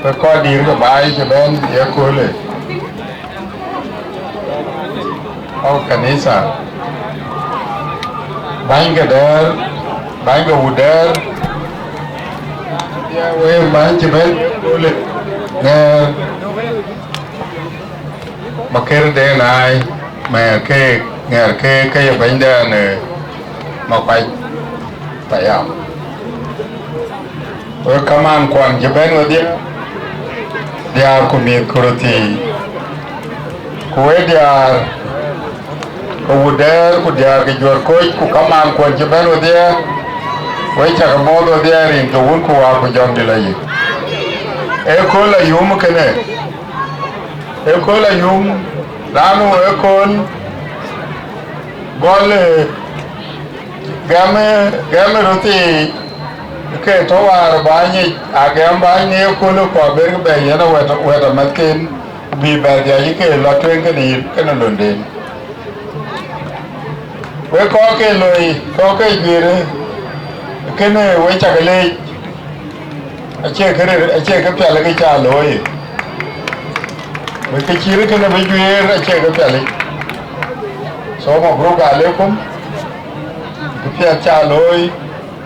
cái con đi cái bài cho bên địa cuốiเลยเอาkanisa bánh cái đờ bánh cái u đờ ya we bánh cho bên cuốiเลยnghe mà cái đây này mà cái nghe cái bánh đờ này mà phải à we kaman kwan cho bên ở địa dia kumikuruti kue dia kuder kudia kejuar koi ku kaman kwan jebelo dia kue cak modo dia rin tuun ku aku jam dilai ekol ayum kene ekol ayum lanu ekol gol game roti ke towar banyi agam banyi ekol ko ber be yana weta makin bi ba dia ke lotwen ke ni kana londen we ko ke loi ko ke gire kene we chakale ache ke pele ke cha loi we ke chire kene be gire ache ke pele so mo bro ga lekum ke pya cha loi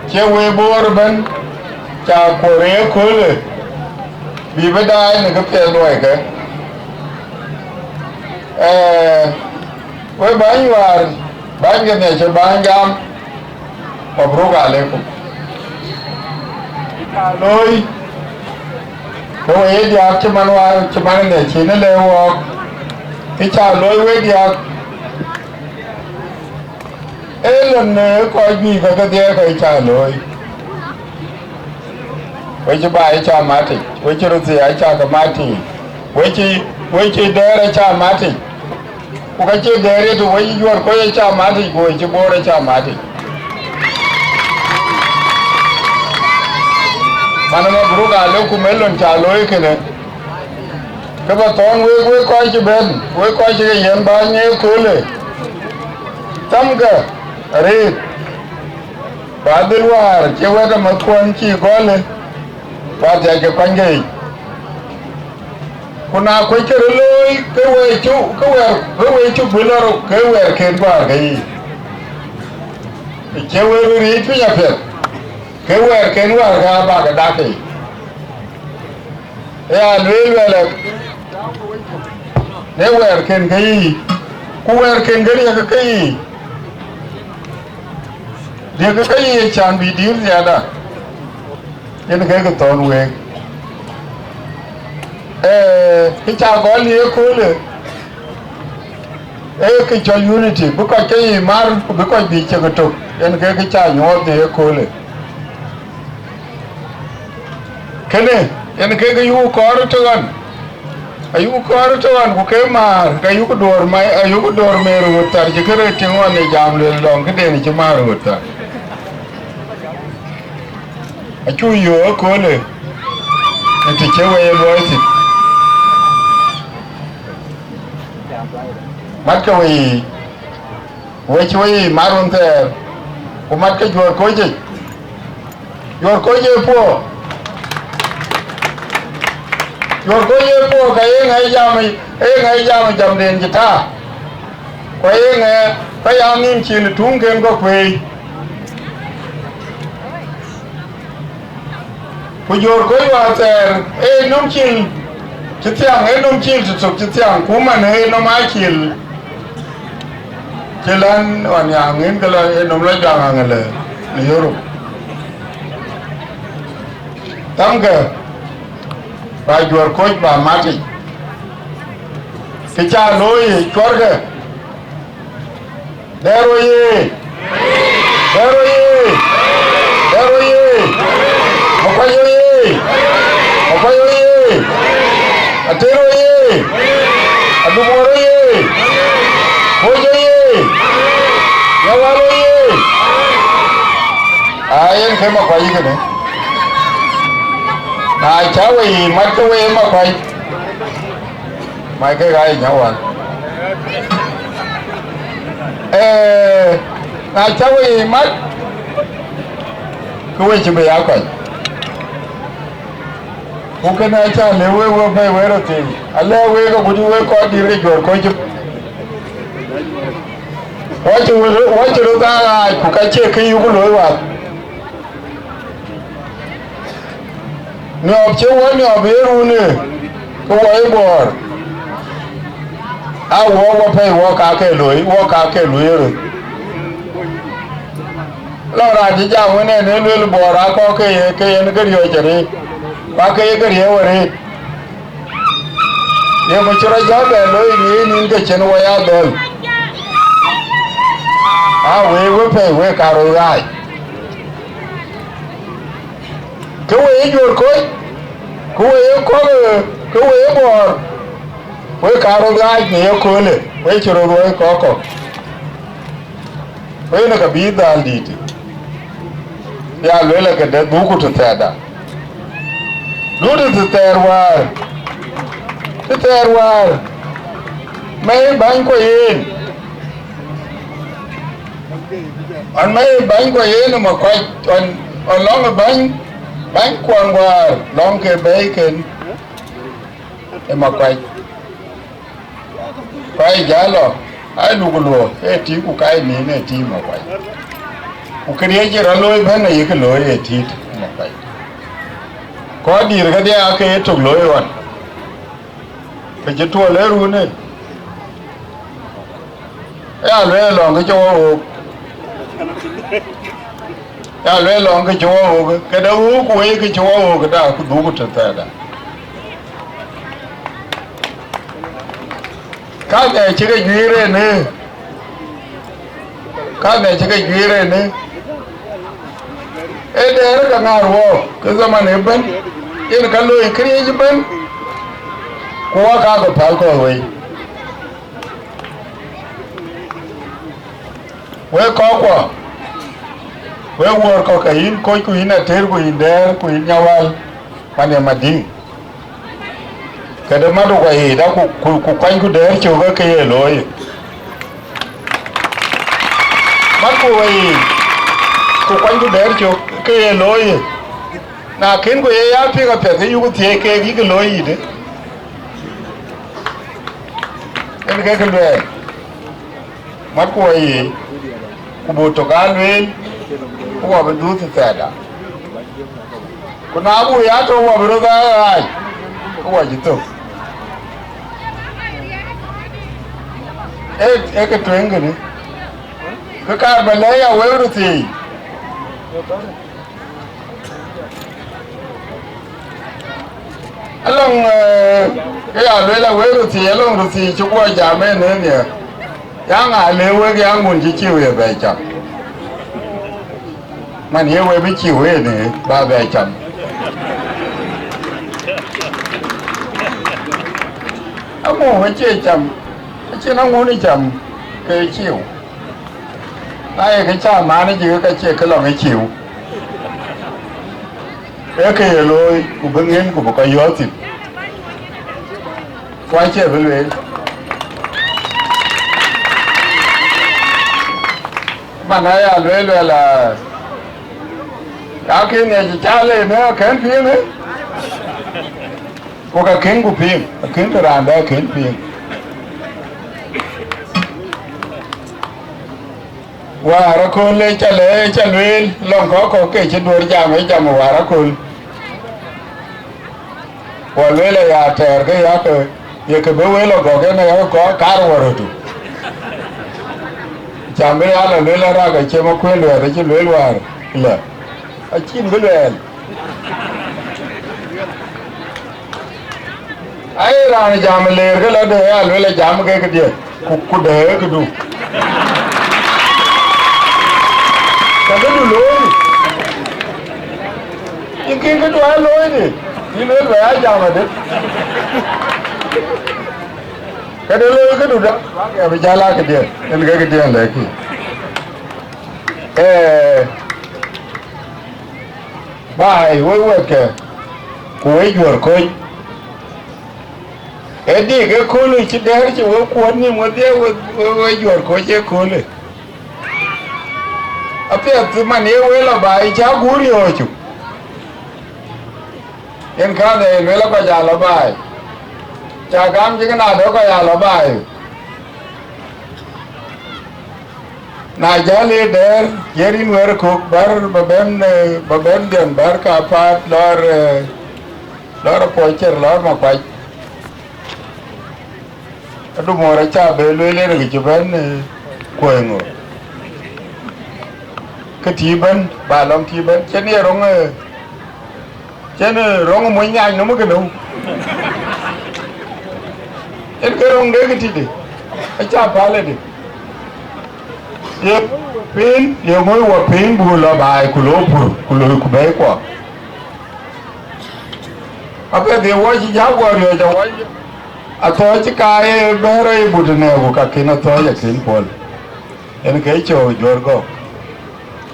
che we bor ban cha kore kole bi ba dai ne ke pele loi ke we ban war ban cái này cho ban gam mabrouk alaikum lôi ko e dia chaman ne chine lewo ki cha lôi we dia elon ne ko bi ka dia ka cha lôi we chi ba cha mati we chi ruti ai cha ka mati we chi dere cha mati kuka ce dare to wai yuwar ko ya cha mati ko ya bore cha mati manama buruga le ku melon cha loy kene ka ba ton we ko ci ben we ko ci yen ba ne ko le tamga re badil war ce wada makon ci gole ba ta ke kwange kuna ko kere loy ke we chu bularo ke we ken ba gai ke we ri tu ya pet ke we ken wa ga ba ga da ke ya le ne we ken gai ku we ken gai ya kai de ga kai chan bi dir ya da yen ke ga ton we cái cha có lia cool cái cho unity bữa coi cái mar bữa coi bị chơi cái trục nên cái cha nhỏ thì cool cái này nên cái yu có đó cho anh ayu có đó cho anh cái mà cái yu có đồ mai ayu có đồ mày rồi ta chỉ cái tiếng anh này jam lên lòng cái đèn chỉ mà rồi ta ayu yu cool này thì chơi về rồi thì mắt cái vậy chui marun thế, cô mắt cái chuột coi gì po, chuột coi gì po cái ngày ra mà chậm đến chỉ ta, cái ngày cái anh nín chỉ là thùng kem có quỳ, cô chuột coi vào thế, nông chỉ chỉ tiếng nông chỉ chỉ tiếng, cô mà này nông ai chỉ jalan orang angin kalau nomor jangan ngale, ni Europe. Tangga, bajuar coach ba mati. Kita loi keluarga. Deroye, Makuei, Ateroye, Adumoroye, Hojoye. Ya walu ye, ayen ke Makuei ke ne, cawe mat ke we Makuei, mai ke gai nyawan, cawe mat, ke we cube Makuei, Uke na cha le we pe we ro ti. Ale we ko buju we ko di re jor ko ju. Wa chu ta ku ka che ki yu ku lo wa. No che wa no be ru ne. Ko wa e bor. A wo pe wo ka ke lo ro. Lo ra ji ja wo ne le bor a ko ke ne ke yo che re. Ba ke ye wa re. Ye mo chura ja be lo ni ke chen wa ya dol. A we pe we ka ro gai. Ke we jor ko. Ko we bor. We ka ro gai ni ko le. We churo ro ko. We na ka bi dal dit. Ya lo le ke de bu ku to ta. Lueth the terwar. May bang ko yin. On may bang ko yin ma quite on long bang kwang war long ke bacon. Ma quite. Quite jalo. Ai lugulo. Ti ku kai ni ne ti ma quite. Ku kriye jira loy bana yike loy ti ma quite. Có đi cái dia cái trục lối rồi, cái chuyện thua lẽ luôn đấy, ya lẽ lòng cái chỗ, cái đâu cũng cái chỗ cái đó cũng đủ cái thế đó, các này chỉ cái duy rồi nè, đây là cái ngào vô, cái zaman này bên ini kalau ikri aja ben, kuah kagak palko we. We kau, we war kau kain, kau kuin ater kuin der kuin nyawal, mana mading. Kadang madu kau dah ku kain ku der juga kaya loy. Makuei, ku kain ku der juga kaya loy. Na ken ko ya pe ka pe yu ko the ke gi ko loyi de en ke ke le mat ko yi ku bo to ga le ko wa du ta da ko na bu ya to wa bro ga ai ko wa ji to e ke twen ga ne ka ba le ya we ru ti along ya le la we ru ti along ru ti chu kwa ja me ne ne ya nga le we ga ngun ji chi we ba cha man ye we bi chi we ne ba ba cha amo we che cham che na ngun ni cham ke chiu ai cái cha ma ni ji cái che ke lo ngai chiu cái lối của bên nghiên của một cái gió thì quay trở về mà này à lối là cái này chỉ trả lời nữa kén phiền đấy có cái kén của phiền kén cái đàn đó kén phiền và ra con lên trả lời lòng có cái chuyện đuổi ra mấy trăm mà ra con và lấy lại à trẻ cái giá cái giờ cái bữa ấy là có cái này có cá rồi rồi tụ chạm với là lấy ra cái chuyện Makuei rồi đấy chứ lấy qua là à chín cái rồi ai ra chạm lấy cái là để à lấy là chạm cái gì cục để cái đủ cái đó đủ lối những cái đó lối đi đi lên về ai chạm mà đấy cái đó lối cái đủ đó cái bây giờ là cái gì cái gì này cái bài với cái cuối chuột coi cái đi cái khối này chỉ để chỉ có cuốn nhưng mà để với chuột coi chỉ khối này à bây giờ mà nếu với là bài cháu cú đi rồi chú yên khá này mới là có nhà là bài chả cam chứ cái nào đó có nhà là bài na jali der yerin wer cook bar baben den bar ka pat lor pocher lor ma kwai adu mora cha be le ne ki ben koengo cái thi bên bà làm thi bên trên này rong mới nhanh nó mới cái đâu trên cái rong đấy cái gì đi cái cha phá lên đi giờ pin giờ mới qua pin bù là bài của lỗ của bé quá à cái điều quá chỉ giáo qua rồi cho quá à thôi chứ cái bé rồi bù này của các cái nó thôi là kín phun em cái chỗ rồi go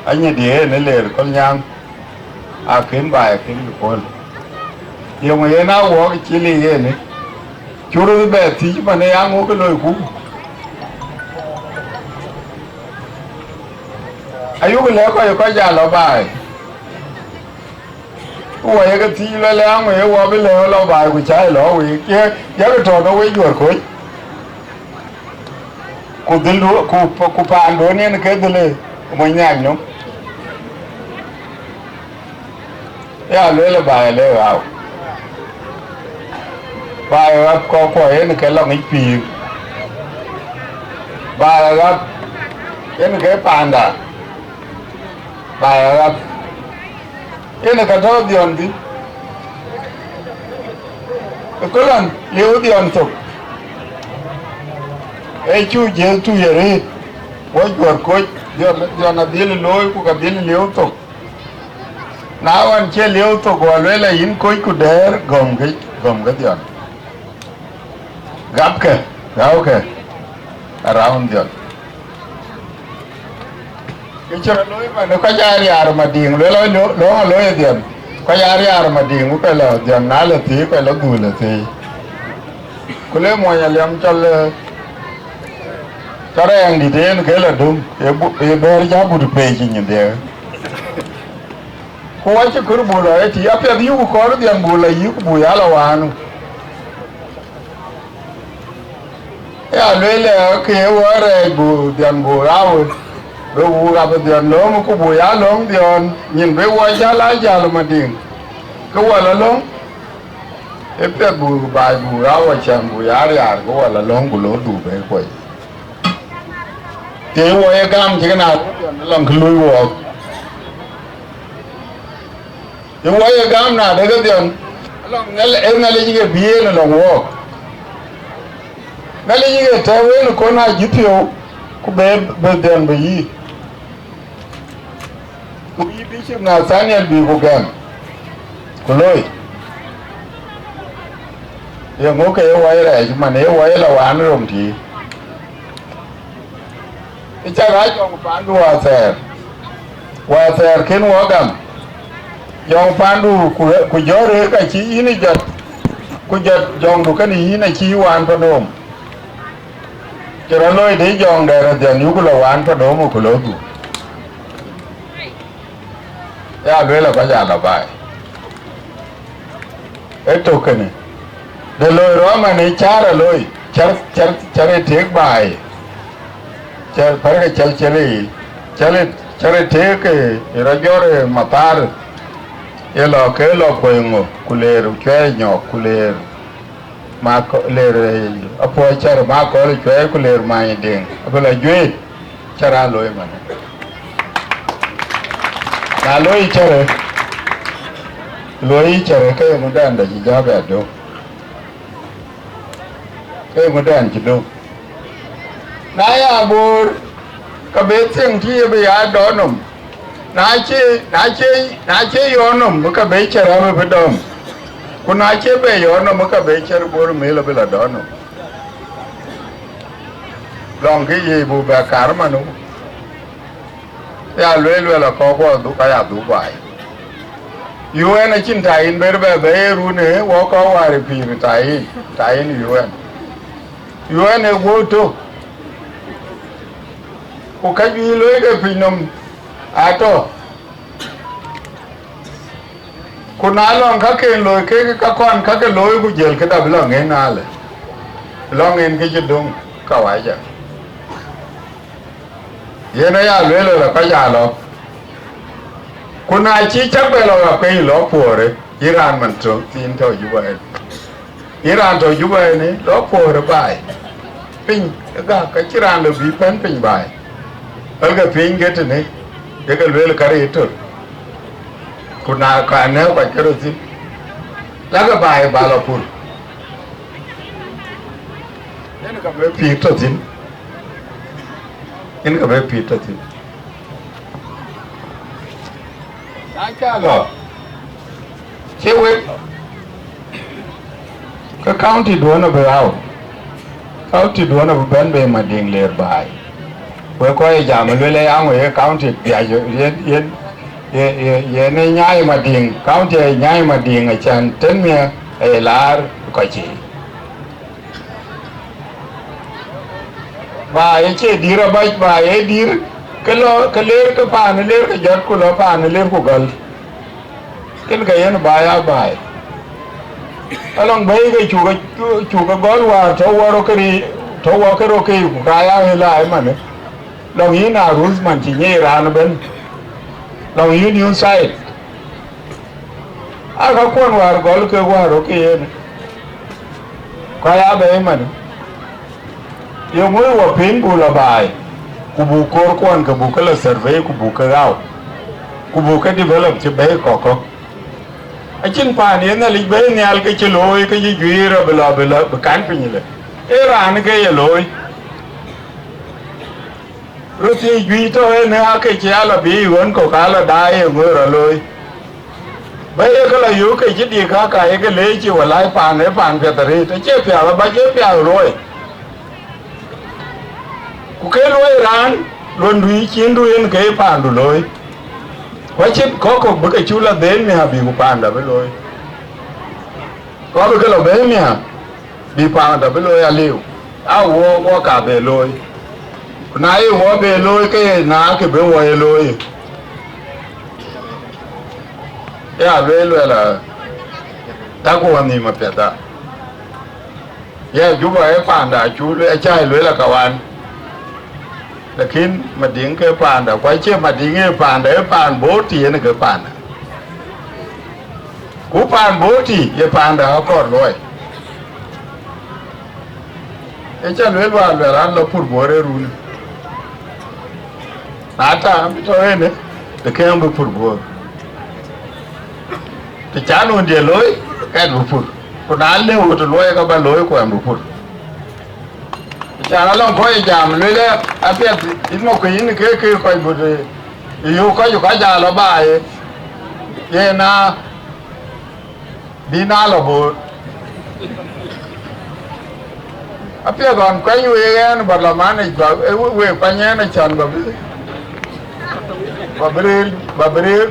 anh ấy đi nên là con nhang à kiến bài kiến con nhiều người nào có cái chi lý gì này chú đối bé thì mà này ăn uống cái lời cũ ai uống cái lẽ có già là bài ủa cái thì là ăn mà uống cái lẽ là bài của trái lọ vì kia giá cái trò nó quấy chuột khối cụ đến lúa cụ phản đối nên cái đấy là mình nhàng nhung ya lele bài lele vào bài có quay cái lòng ít pì bài cái panda bài cái đó dion đi cái lần liêu dion tục ấy chú giờ chú giờ đi quay chuột quay dion là đi lối của cái đi liêu tục nào anh chơi liêu tục gọi là in coi cụ đẻ gom cái tiền gặp cái around tiền cái chỗ lối mà nó có giá riêng mà điền lối tiền có giá riêng mà điền cũng phải là tiền nào là tí phải là gùi là tí cứ lấy mọi nhà liam cho đây anh đi đến cái là đúng cái bé giá bút bê chỉ nhận được kuwa ci kurbu la eti apia di ku ko di an bula yi ku ya la wanu ya lele ke wore bu di an bu rawo be wu ga be di an lo mu ku bu ya long di on nyin be wa ja la ma ding ko wala long e pe bu ba bu rawo chan bu ya ko wala long bu lo du be ko te wo ye gam ti na long ku lu wo yung way gam na daga diyan along ngali jige biye na long walk ngali jige tawe no kona jipio ku be diyan be yi ku yi bishop na saniel bi ku gam ku loy ye ngo ke way ra ji mane way la wan rom ti icha ra jong pandu wa ser ken wo gam jong pandu ku jore ka chi ini jat ku jat jong du kan ina chi wan padom kira loy de jong dera den yu ku la wan padom ku lo du ya le la ba ja la bai eto kene de loy ro ma ne chara loy chare tek bai char par ka chare tek ra jore matar yelo ke lo koingo kuleru kwe nyo kuleru ma ko lere apo char ma ko le kwe kuleru ma yeding abela jwe chara loy man na loy chere ke mo dan da ji jabe do ke mo dan ji do na ya bur ka be ting ti be ya do num na ce yonom muka bai cera mai fidon kuna ce bai yonom muka bai cer bor mai labila dono long ki yi bu ba karmanu ya lwe la ko du ka ya du bai UN chin tain be ru ne wo ko wari pi tain UN e wo to ko ka yi lwe ke pinom ato kuna long kake loy ke ka kon kake loy ku jel ke da long en ale long en ke jidong ka waja yena ya lwelo la ka ya lo kuna chi chabe lo ka pe lo pore Iran man to tin to Juba Iran to Juba ni lo pore bai pin ga ka chiran lo bi pen pin bai al ga pin get ni de ka lwelo kare to kuna ka ne ka kero tin la ga bai ba lo pur ene ka be pi to tin ene ka be pi to tin cha lo che we ka county do na be out county do na ben be ma ding ler bai we ko e jam le le ang we county ya ye ne nyai ma ding county nyai ma ding a chan ten me e lar ko chi ba e che dira ba e dir ke lo ke ler ke pa ne ler ke jot ku lo pa ne ler ku gal ken ga yen ba ya ba along bay ke chu ga gol wa to woro ke ri to wo ke ro ke ku ka ya la ai man long yin na rules man chi ne ran ben long yin new side aka kon war gol ke wa ro ke yen ka ya be man yo mo wa pin ku la bai ku bu kor kon ka bu ka la survey ku bu ka gao ku bu ka develop che be ko a chin pa ni na li be ni al ke che loy ke ji gira bla kan pin le e ran ke ye loy ro ti gi to e na ke che ala bi won ko ka la dai e mo ra loy ba e ka la yu ke ji di ka ka e ke le chi wa lai pa ne pan pe ta ri te che pya ba che pya loy ku ke loy ran lon ri chin du en ke pa du loy kwa chip koko baka chula den me habi ku panda beloy ko baka lo be me bi panda beloy aliu a wo ka beloy na yi wo beloy ke na ke be wo loy ya beloy la ta ko ni ma peta ya Juba e panda chulu e chai loy la kawan lakin mading ke panda kwa che mading e pan boti ne ke panda ku pan boti ye panda ko loy e cha le wa le ran lo pur bore ru ata am to ne de ke am pur bor te cha no de loy ka du pur ko na le wo to loy ka ba loy ko am pur cha long ko jam le le a pe mo ko yin ke ko bu de yu ko yu ka ja lo ba ye na bi na lo bu a pe gon ko yu ye en ba la man ba we pa nya na chan ba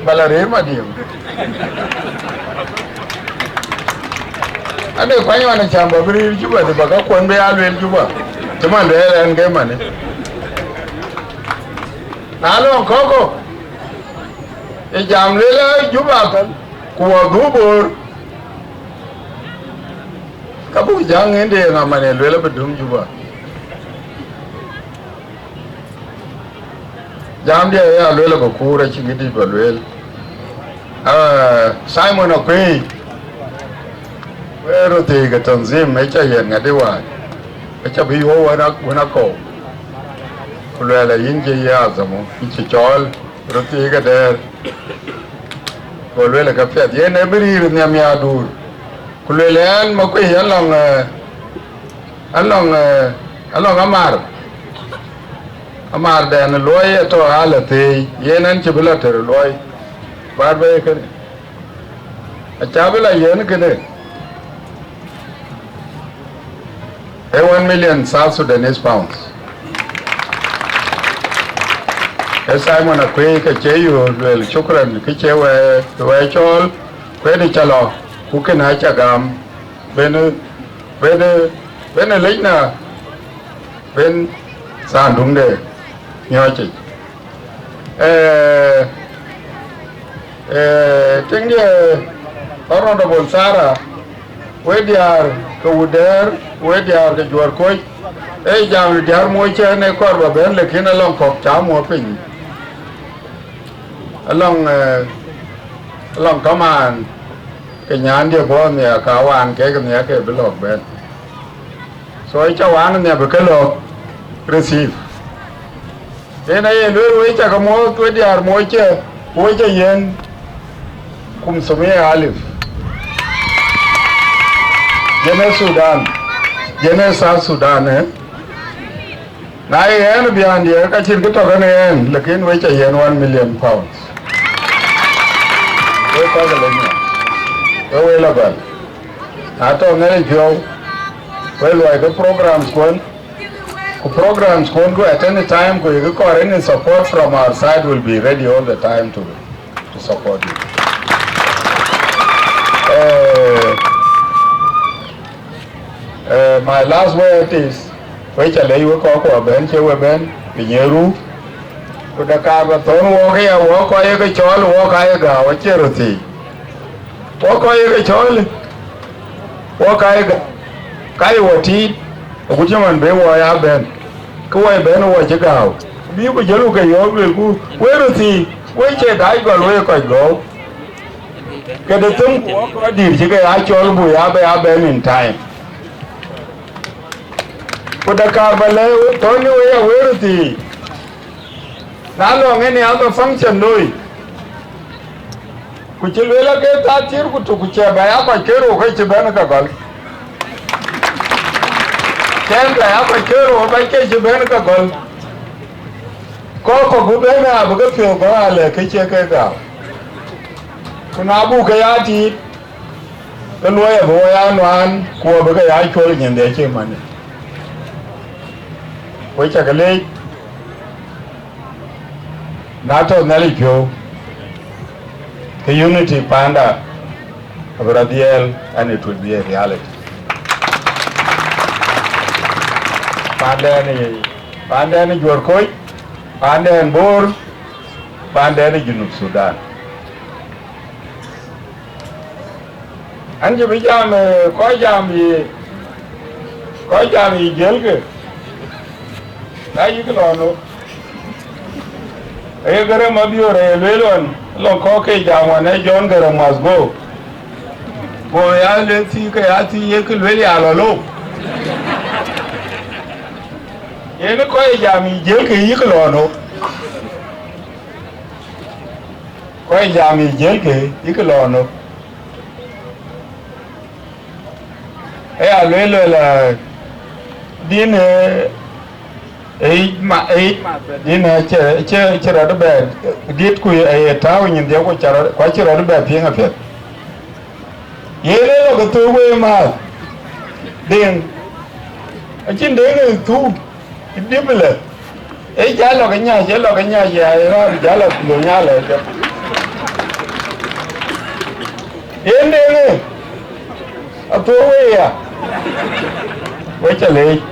ba la re ma di ade ko yu na chan ba brir Juba de ba ka ko be a le Juba cuma ada yang kayak mana? Lalu koko, jam lele Juba kan, kuah gubur, kamu jangan deh namanya lele bedung Juba. Jam dia ya lele berkurang cingit di balwel. Simon Makuei, baru tiga tanzim macam yang ada wah. Cha bi ho wana ko kulele yinje ya zamo ichi chol roti ga der kulele ka pet ye ne biri ne mi adur kulele an ma ko along amar den loy to halate ye nan chi bila ter loy bar be ke acha bila ye ne ke 1 million South Sudanese pounds. Simon Makuei ka cheyu wel chukran ki chewe we chol kwe de chalo ku ke na chagam ben lejna ben sandung de nyochi ting dia Honorable Sarah, where they are Kawuder, where they are the Juarkoi, jam they are mocha and a corba ben, like in a long cop cham open. Along command, Kenyan de Bonia, Kawan, Kagan, below ben. So I want and never can receive. Then I will wait a more to the Armocha, wait a yen, cum some olive. General Sudan, General South Sudan, Now I am beyond the I can get an end, looking which a yen £1 million. Available. I told Nelly Joe, well, like the programs going go at any time, any support from our side will be ready all the time to support you. My last word is, which I lay you call Ben, Ben, Pineru, to the Carbaton, walk here, walk I a child, walk I a charity. Walk I a child, walk I a Kaiwati, which man be why I ben. Kawai ben watch a cow. Be with you look at your will. Where is he? Which I got where I go. Get the thing, what did you get? I told you I ben in time. Put the car below, turn away, where is he? Not long any other function, Louis. Could you really get that here to Kucha by Apa Kero, which you better Can't I have a Kero by Kaja Benaca? Coco Gubena, Bugafio, Gala, Kichaka. Kunabu Kayati, the lawyer Boyan one, Kuabaga, I told him they came money. Which I can lay not of Nelly Joe, the unity panda of Radiel, and it will be a reality. Pandani Jorkoi, Pandan Bor, Pandani Junub Sudan. And you become a Kojami Jelke. Now you can know. I got a mobile, a little long cocky jam, and John Garam must go. Boy, I let you get you could really alone. Yeni koy jami jelke yiklono koy jami jelke yiklono alwelo la din din chera do bed dit ku taw nyin de ko chera do bed pinga pet yele lo to we ma din achin de tu Dibble. A yellow and yellow and yellow, yellow. In there, a two way. Wait a late.